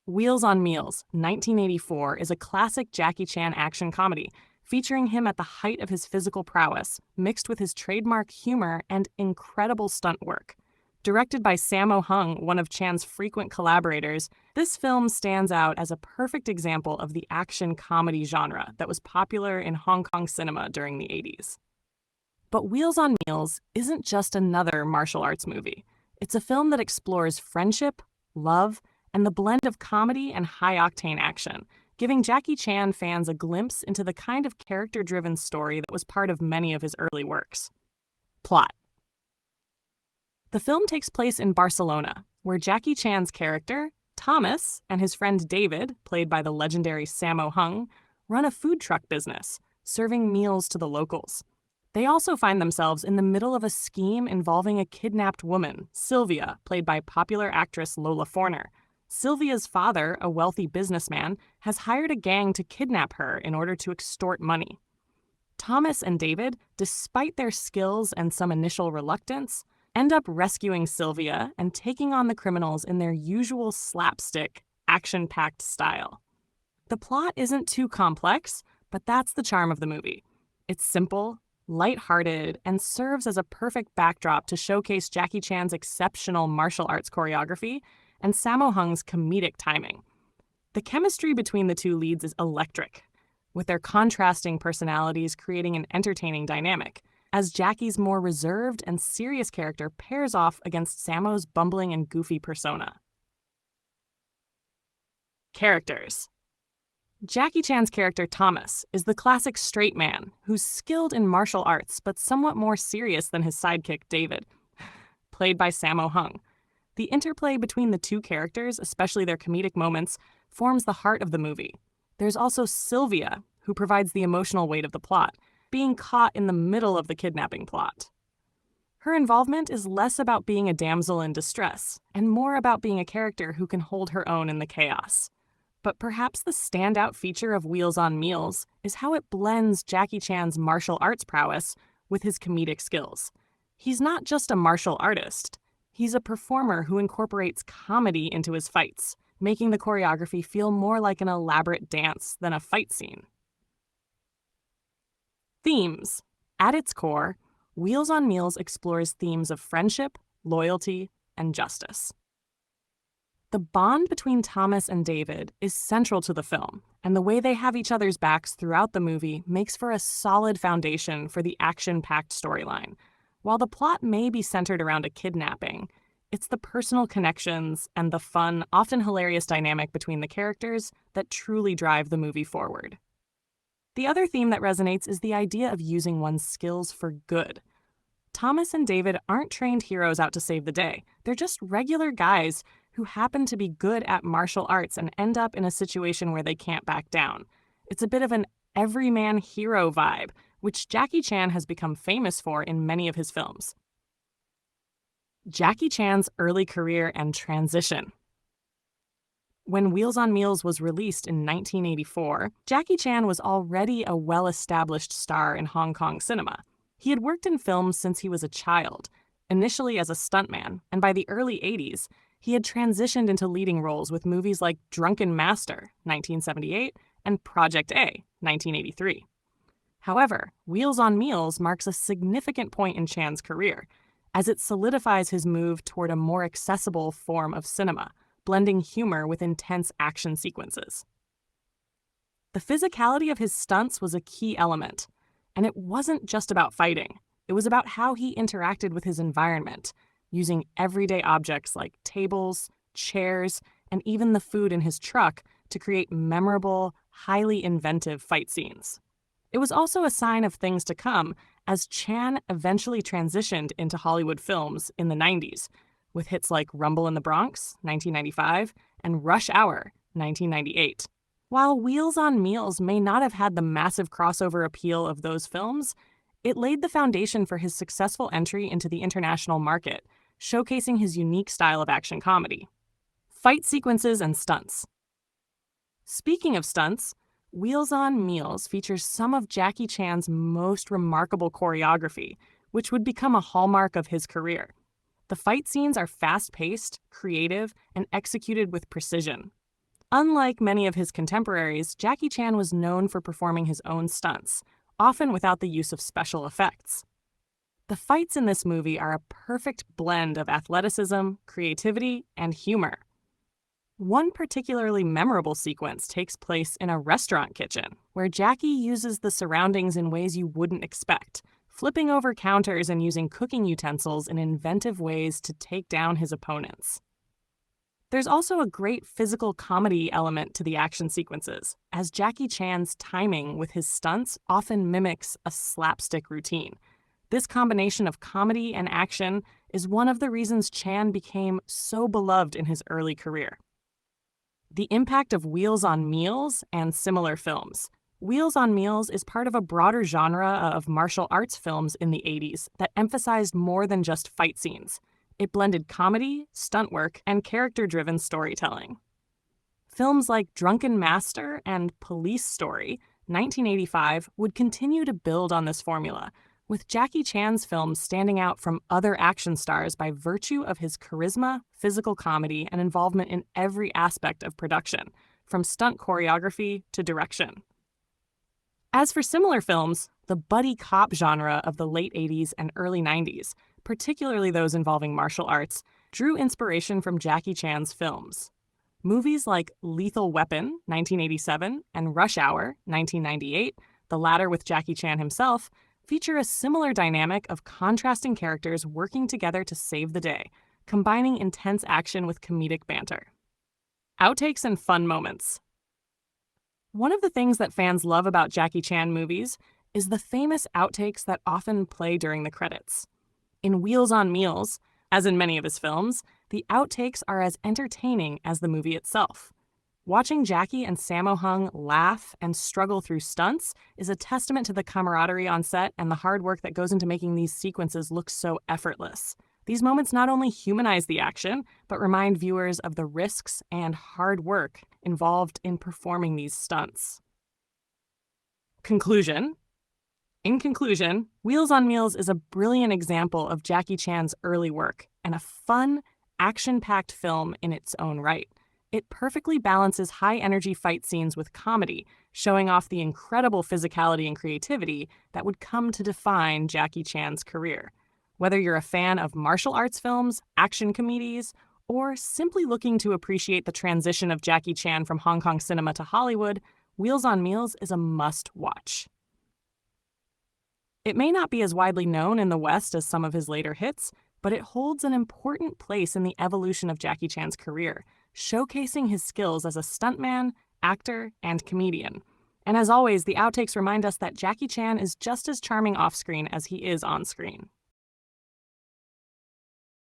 Wheels on Meals, 1984, is a classic Jackie Chan action comedy featuring him at the height of his physical prowess, mixed with his trademark humor and incredible stunt work. Directed by Sammo Hung, one of Chan's frequent collaborators, this film stands out as a perfect example of the action comedy genre that was popular in Hong Kong cinema during the 80s. But Wheels on Meals isn't just another martial arts movie. It's a film that explores friendship, love, and the blend of comedy and high-octane action, giving Jackie Chan fans a glimpse into the kind of character-driven story that was part of many of his early works. Plot. The film takes place in Barcelona, where Jackie Chan's character, Thomas, and his friend David, played by the legendary Sammo Hung, run a food truck business, serving meals to the locals. They also find themselves in the middle of a scheme involving a kidnapped woman, Sylvia, played by popular actress Lola Forner. Sylvia's father, a wealthy businessman, has hired a gang to kidnap her in order to extort money. Thomas and David, despite their skills and some initial reluctance, end up rescuing Sylvia and taking on the criminals in their usual slapstick, action-packed style. The plot isn't too complex, but that's the charm of the movie. It's simple, lighthearted, and serves as a perfect backdrop to showcase Jackie Chan's exceptional martial arts choreography and Sammo Hung's comedic timing. The chemistry between the two leads is electric, with their contrasting personalities creating an entertaining dynamic, as Jackie's more reserved and serious character pairs off against Sammo's bumbling and goofy persona. Characters. Jackie Chan's character Thomas is the classic straight man who's skilled in martial arts but somewhat more serious than his sidekick David, played by Sammo Hung. The interplay between the two characters, especially their comedic moments, forms the heart of the movie. There's also Sylvia, who provides the emotional weight of the plot, being caught in the middle of the kidnapping plot. Her involvement is less about being a damsel in distress and more about being a character who can hold her own in the chaos. But perhaps the standout feature of Wheels on Meals is how it blends Jackie Chan's martial arts prowess with his comedic skills. He's not just a martial artist. He's a performer who incorporates comedy into his fights, making the choreography feel more like an elaborate dance than a fight scene. Themes. At its core, Wheels on Meals explores themes of friendship, loyalty, and justice. The bond between Thomas and David is central to the film, and the way they have each other's backs throughout the movie makes for a solid foundation for the action-packed storyline. While the plot may be centered around a kidnapping, it's the personal connections and the fun, often hilarious dynamic between the characters that truly drive the movie forward. The other theme that resonates is the idea of using one's skills for good. Thomas and David aren't trained heroes out to save the day. They're just regular guys who happen to be good at martial arts and end up in a situation where they can't back down. It's a bit of an everyman hero vibe, which Jackie Chan has become famous for in many of his films. Jackie Chan's early career and transition. When Wheels on Meals was released in 1984, Jackie Chan was already a well-established star in Hong Kong cinema. He had worked in films since he was a child, initially as a stuntman, and by the early 80s, he had transitioned into leading roles with movies like Drunken Master, 1978, and Project A, 1983. However, Wheels on Meals marks a significant point in Chan's career, as it solidifies his move toward a more accessible form of cinema, blending humor with intense action sequences. The physicality of his stunts was a key element, and it wasn't just about fighting. It was about how he interacted with his environment, using everyday objects like tables, chairs, and even the food in his truck to create memorable, highly inventive fight scenes. It was also a sign of things to come, as Chan eventually transitioned into Hollywood films in the 90s, with hits like Rumble in the Bronx, 1995, and Rush Hour, 1998. While Wheels on Meals may not have had the massive crossover appeal of those films, it laid the foundation for his successful entry into the international market, showcasing his unique style of action comedy. Fight sequences and stunts. Speaking of stunts, Wheels on Meals features some of Jackie Chan's most remarkable choreography, which would become a hallmark of his career. The fight scenes are fast-paced, creative, and executed with precision. Unlike many of his contemporaries, Jackie Chan was known for performing his own stunts, often without the use of special effects. The fights in this movie are a perfect blend of athleticism, creativity, and humor. One particularly memorable sequence takes place in a restaurant kitchen, where Jackie uses the surroundings in ways you wouldn't expect, flipping over counters and using cooking utensils in inventive ways to take down his opponents. There's also a great physical comedy element to the action sequences, as Jackie Chan's timing with his stunts often mimics a slapstick routine. This combination of comedy and action is one of the reasons Chan became so beloved in his early career. The impact of Wheels on Meals and similar films. Wheels on Meals is part of a broader genre of martial arts films in the 80s that emphasized more than just fight scenes. It blended comedy, stunt work, and character-driven storytelling. Films like Drunken Master and Police Story, 1985, would continue to build on this formula, with Jackie Chan's films standing out from other action stars by virtue of his charisma, physical comedy, and involvement in every aspect of production, from stunt choreography to direction. As for similar films, the buddy cop genre of the late 80s and early 90s, particularly those involving martial arts, drew inspiration from Jackie Chan's films. Movies like Lethal Weapon, 1987, and Rush Hour, 1998, the latter with Jackie Chan himself, feature a similar dynamic of contrasting characters working together to save the day, combining intense action with comedic banter. Outtakes and fun moments. One of the things that fans love about Jackie Chan movies is the famous outtakes that often play during the credits. In Wheels on Meals, as in many of his films, the outtakes are as entertaining as the movie itself. Watching Jackie and Sammo Hung laugh and struggle through stunts is a testament to the camaraderie on set and the hard work that goes into making these sequences look so effortless. These moments not only humanize the action, but remind viewers of the risks and hard work involved in performing these stunts. Conclusion. In conclusion, Wheels on Meals is a brilliant example of Jackie Chan's early work and a fun, action-packed film in its own right. It perfectly balances high-energy fight scenes with comedy, showing off the incredible physicality and creativity that would come to define Jackie Chan's career. Whether you're a fan of martial arts films, action comedies, or simply looking to appreciate the transition of Jackie Chan from Hong Kong cinema to Hollywood, Wheels on Meals is a must-watch. It may not be as widely known in the West as some of his later hits, but it holds an important place in the evolution of Jackie Chan's career, showcasing his skills as a stuntman, actor, and comedian. And as always, the outtakes remind us that Jackie Chan is just as charming off-screen as he is on-screen.